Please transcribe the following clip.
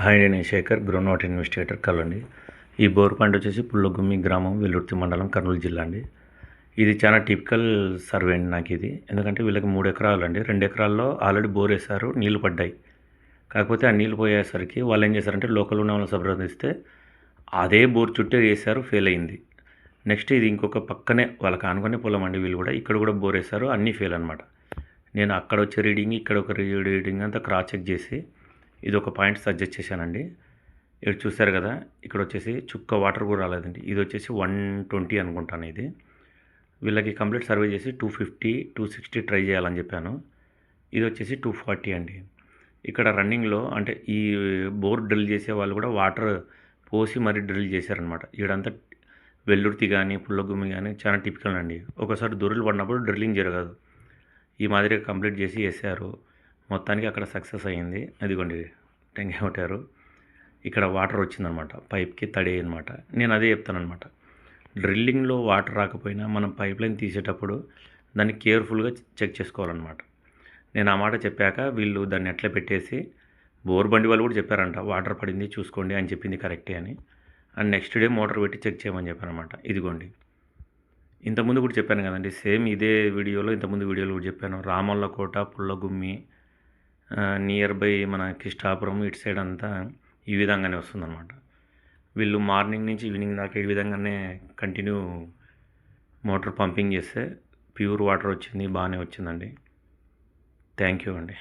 Hi అండి, నేను Shekhar, ground water investigator కలండి. ఈ బోర్ పాయింట్ వచ్చేసి పుల్లగుమ్మి గ్రామం, వెల్లుర్తి మండలం, కర్నూలు జిల్లా అండి. ఇది చాలా టిపికల్ సర్వే అండి నాకు ఇది. ఎందుకంటే వీళ్ళకి 3 ఎకరాలు అండి. 2 ఎకరాల్లో ఆల్రెడీ బోర్ వేశారు, నీళ్లు పడ్డాయి. కాకపోతే ఆ నీళ్ళు పోయేసరికి వాళ్ళు ఏం చేశారంటే లోకల్ ఉన్న వాళ్ళని సంప్రదిస్తే అదే బోర్ చుట్టే వేశారు, ఫెయిల్ అయింది. నెక్స్ట్ ఇది ఇంకొక పక్కనే వాళ్ళకి ఆనుకునే పొలం అండి. వీళ్ళు కూడా ఇక్కడ కూడా బోర్ వేశారు, అన్నీ ఫెయిల్ అనమాట. నేను అక్కడ వచ్చే రీడింగ్, ఇక్కడ ఒక రీడింగ్ అంతా క్రాస్ చెక్ చేసి ఇది ఒక పాయింట్ సజెస్ట్ చేశానండి. ఇక్కడ చూశారు కదా, ఇక్కడ వచ్చేసి చుక్క వాటర్ కూడా రాలేదండి. ఇది వచ్చేసి 120 అనుకుంటాను. ఇది వీళ్ళకి కంప్లీట్ సర్వే చేసి 250, 260 ట్రై చేయాలని చెప్పాను. ఇది వచ్చేసి 240 అండి. ఇక్కడ రన్నింగ్లో అంటే ఈ బోర్ డ్రిల్ చేసే వాళ్ళు కూడా వాటర్ పోసి మరీ డ్రిల్ చేశారనమాట. ఈడంతా వెల్లుర్తి కానీ పుల్లగుమ్మి కానీ చాలా టిపికల్ అండి. ఒకసారి దొరులు పడినప్పుడు డ్రిల్లింగ్ జరగదు. ఈ మాదిరిగా కంప్లీట్ చేసి వేసారు. మొత్తానికి అక్కడ సక్సెస్ అయ్యింది. అదిగోండి టెంకాయ కొట్టారు. ఇక్కడ వాటర్ వచ్చిందనమాట, పైప్కి తడి అనమాట. నేను అదే చెప్తానమాట, డ్రిల్లింగ్లో వాటర్ రాకపోయినా మనం పైప్ లైన్ తీసేటప్పుడు దాన్ని కేర్ఫుల్గా చెక్ చేసుకోవాలన్నమాట. నేను ఆ మాట చెప్పాక వీళ్ళు దాన్ని ఎట్లా పెట్టేసి బోర్ బండి వాళ్ళు కూడా చెప్పారంట, వాటర్ పడింది చూసుకోండి అని చెప్పింది కరెక్టే అని. అండ్ నెక్స్ట్ డే మోటార్ పెట్టి చెక్ చేయమని చెప్పానమాట. ఇదిగోండి, ఇంతకుముందు కూడా చెప్పాను కదండి, సేమ్ ఇదే వీడియోలో ఇంతకుముందు వీడియోలో కూడా చెప్పాను. రామల్లకోట, పుల్లగుమ్మి, నియర్ బై మన కిష్టాపురం ఇటు సైడ్ అంతా ఈ విధంగానే వస్తుందన్నమాట. వీళ్ళు మార్నింగ్ నుంచి ఈవినింగ్ దాకా ఈ విధంగానే కంటిన్యూ మోటార్ పంపింగ్ చేస్తే ప్యూర్ వాటర్ వచ్చింది, బాగానే వచ్చిందండి. థ్యాంక్ యూ అండి.